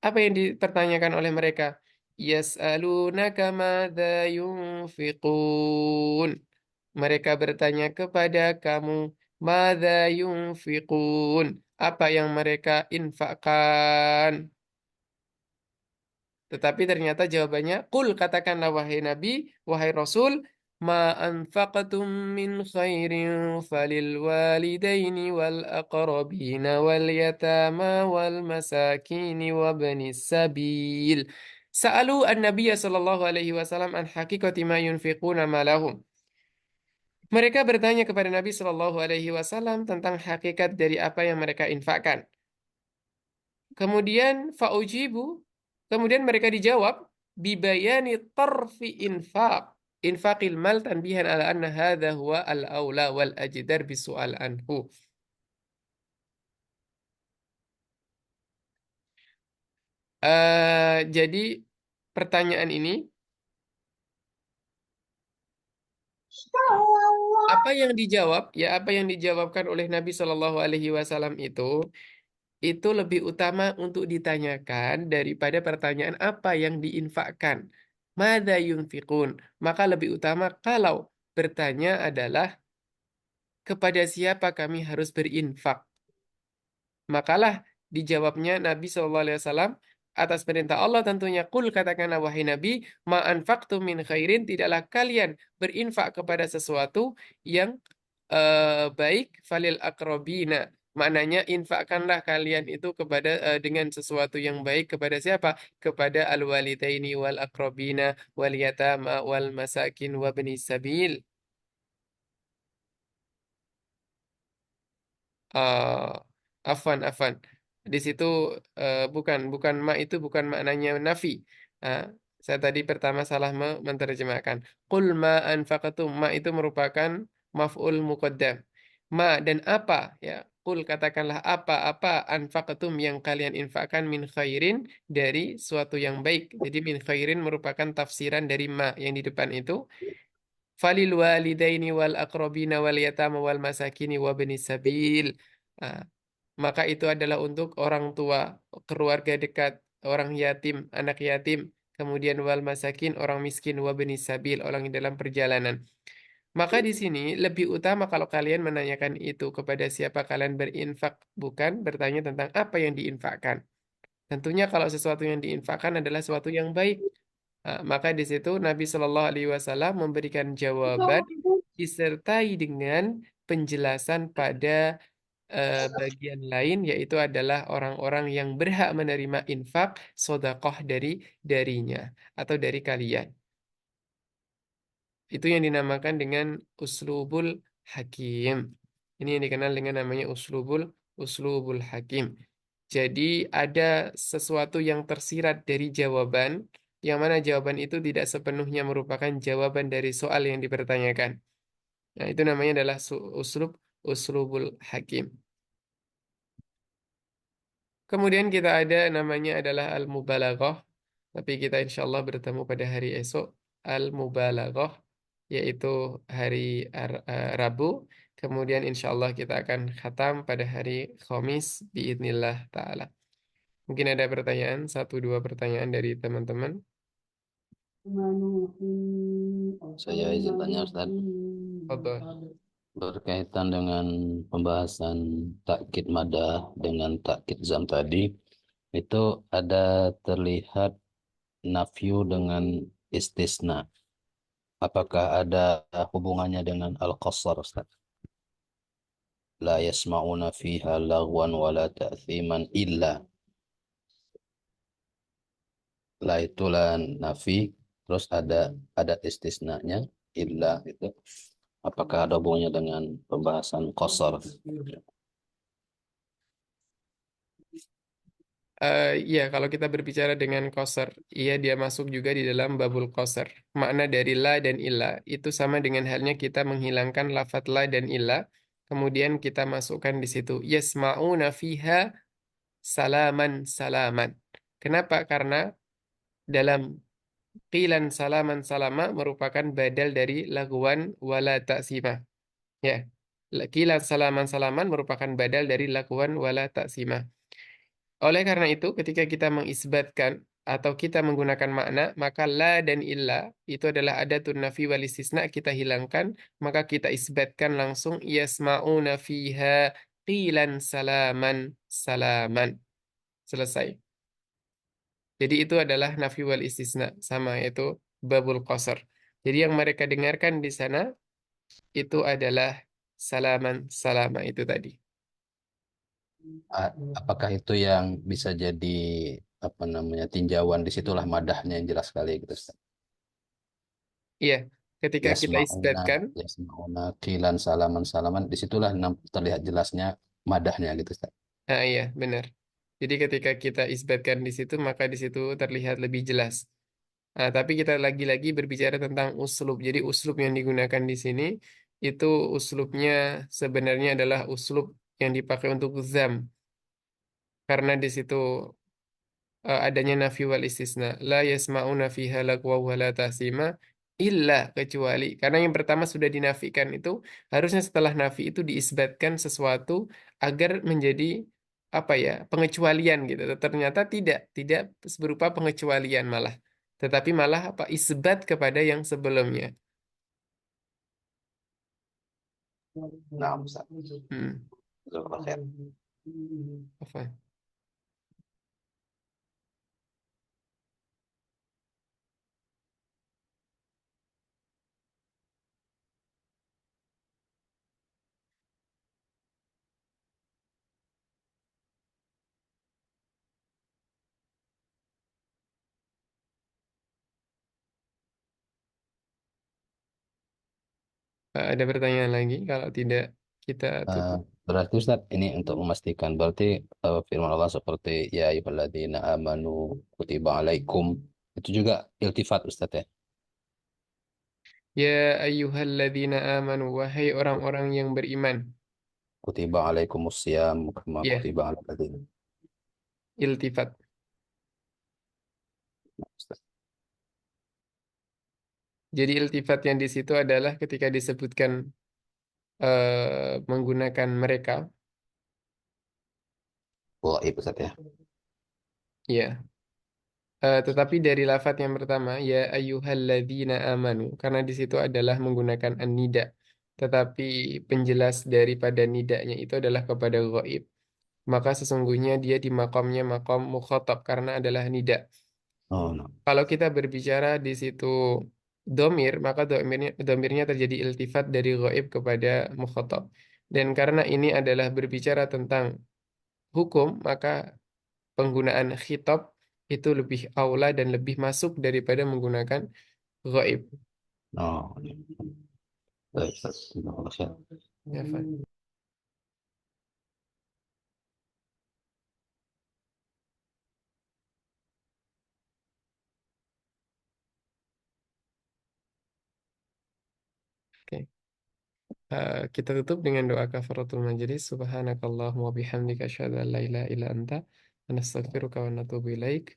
Apa yang dipertanyakan oleh mereka? Yas'alunaka madza yunfiqun. Mereka bertanya kepada kamu, madza yunfiqun. Apa yang mereka infakkan? Tetapi ternyata jawabannya, Qul katakanlah wahai Nabi, wahai Rasul, ma anfaqtum min khairin falil walidaini wal aqrabina wal yatama wal masakini wa banis sabil. Sa'alu an-nabiyya sallallahu alaihi wasallam an haqiqati ma yunfiquna ma lahum. Mereka bertanya kepada Nabi sallallahu alaihi wasallam tentang hakikat dari apa yang mereka infakkan. Kemudian faujibu, kemudian mereka dijawab bibayani tarfi infaqil mal tanbihan ala anna hadha huwa al-aula wal ajdar bisu'al anhu. Jadi pertanyaan ini apa yang dijawab, ya apa yang dijawabkan oleh Nabi Shallallahu Alaihi Wasallam itu lebih utama untuk ditanyakan daripada pertanyaan apa yang diinfakkan. Mada yunfikun. Maka lebih utama kalau bertanya adalah kepada siapa kami harus berinfak. Makalah dijawabnya Nabi SAW atas perintah Allah tentunya. Kul katakanlah wahai Nabi, ma anfaqtum min khairin, tidaklah kalian berinfak kepada sesuatu yang baik falil akrobina. Maknanya infakkanlah kalian itu kepada dengan sesuatu yang baik kepada siapa? Kepada al-walidaini wal akrobina wal yatama wal masakin wa bani sabil. eh afan. Di situ bukan bukan ma itu bukan maknanya nafi. Ah, saya tadi pertama salah menerjemahkan. Qul ma anfaqatum, ma itu merupakan maf'ul muqaddam. Ma dan apa ya? Qul katakanlah apa anfaqatum yang kalian infakkan min khairin dari suatu yang baik. Jadi min khairin merupakan tafsiran dari ma yang di depan itu. Falil walidaini wal aqrabina wal yatama wal masakini wa bani sabil. Ah, maka itu adalah untuk orang tua, keluarga dekat, orang yatim, anak yatim, kemudian wal masakin, orang miskin, wa bani sabil, orang yang dalam perjalanan. Maka di sini lebih utama kalau kalian menanyakan itu kepada siapa kalian berinfak, bukan bertanya tentang apa yang diinfakkan. Tentunya kalau sesuatu yang diinfakkan adalah sesuatu yang baik, maka di situ Nabi Shallallahu Alaihi Wasallam memberikan jawaban disertai dengan penjelasan pada bagian lain, yaitu adalah orang-orang yang berhak menerima infak sodakoh darinya atau dari kalian. Itu yang dinamakan dengan uslubul hakim. Ini yang dikenal dengan namanya uslubul hakim. Jadi ada sesuatu yang tersirat dari jawaban, yang mana jawaban itu tidak sepenuhnya merupakan jawaban dari soal yang dipertanyakan. Nah, itu namanya adalah uslubul hakim. Kemudian kita ada namanya adalah al-mubalaghah, tapi kita insya Allah bertemu pada hari esok al-mubalaghah, yaitu hari Rabu. Kemudian insya Allah kita akan khatam pada hari Khamis biidnillah ta'ala. Mungkin ada pertanyaan, satu dua pertanyaan dari teman-teman. Saya izin tanya Ustaz, Fadhol. berkaitan dengan pembahasan takkid madah dengan takkid zam tadi, itu ada terlihat nafyu dengan istisna. Apakah ada hubungannya dengan al-qasar, Ustaz? La yasma'una fiha lagwan wala ta'thiman illa. La itulah nafi, terus ada istisnanya illa itu. Apakah ada hubungannya dengan pembahasan qasar? Ya, kalau kita berbicara dengan koser, iya dia masuk juga di dalam babul koser. Makna dari la dan illa itu sama dengan halnya kita menghilangkan lafat la dan illa, kemudian kita masukkan di situ yasma'una fiha salaman salaman. Kenapa? Karena dalam qilan salaman salama merupakan badal dari laguan wala ta'sima. Ya, qilan salaman salaman merupakan badal dari laguan wala ta'sima. Oleh karena itu, ketika kita mengisbatkan atau kita menggunakan makna, maka la dan illa itu adalah adatun nafi wal istisna, kita hilangkan, maka kita isbatkan langsung yasma'una fiha qilan salaman salaman. Selesai. Jadi itu adalah nafi wal istisna sama yaitu babul qasar. Jadi yang mereka dengarkan di sana itu adalah salaman salama itu tadi. Apakah itu yang bisa jadi apa namanya tinjauan disitulah madahnya yang jelas sekali gitu Ustaz. Iya, ketika kita Yasmauna isbatkan. yasmauna qilan salaman salaman disitulah terlihat jelasnya madahnya gitu Ustaz. Nah, iya, benar. Jadi ketika kita isbatkan di situ, maka di situ terlihat lebih jelas. Nah, tapi kita lagi-lagi berbicara tentang uslub. Jadi uslub yang digunakan di sini itu uslubnya sebenarnya adalah uslub yang dipakai untuk zam. Karena di situ adanya nafi wal istisna. La yasma'una fiha lagwa wa la tasima Illa kecuali karena yang pertama sudah dinafikan itu harusnya setelah nafi itu diisbatkan sesuatu agar menjadi apa ya pengecualian gitu. Ternyata tidak berupa pengecualian malah, tetapi malah apa isbat kepada yang sebelumnya. Nah, Ustaz. Hmm, Jazakallah khair. apa? Ada pertanyaan lagi? Kalau tidak kita Eh, tutup. berarti Ustaz ini untuk memastikan berarti firman Allah seperti ya ayyuhalladzina amanu kutiba alaikum itu juga iltifat Ustaz ya. Ya ayyuhalladzina amanu wahai orang-orang yang beriman. Kutiba alaikumusiyam kama Ya, kutiba alal ladzina. iltifat. Jadi iltifat yang di situ adalah ketika disebutkan menggunakan mereka, Gaib Ustaz ya. ya. Tetapi dari lafat yang pertama, ya ayyuhalladzina amanu, karena di situ adalah menggunakan an-nida. Tetapi penjelas daripada nidanya itu adalah kepada gaib. Maka sesungguhnya dia di makomnya makom mukhatab karena adalah nida. Oh, no. Kalau kita berbicara di situ domir, maka domirnya terjadi iltifat dari gaib kepada mukhatab. Dan karena ini adalah berbicara tentang hukum, maka penggunaan khitab itu lebih aula dan lebih masuk daripada menggunakan gaib. Oh, ya. Baik Ustaz. Jazakallah khair. Ya, Fan. Oke. Kita tutup dengan doa kafaratul majelis. Subhanakallahumma bihamdika asyhadu an la ilaha illa anta nastaghfiruka wa natubu ilaik.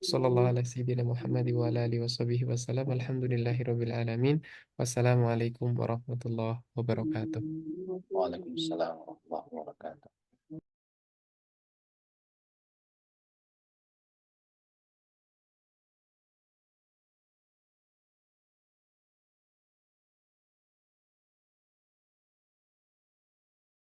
Sallallahu ala sayyidina Muhammad wa ala alihi wa sahbihi wasallam. Alhamdulillahi rabbil alamin. Wassalamualaikum warahmatullahi wabarakatuh. Waalaikumsalam warahmatullahi wabarakatuh.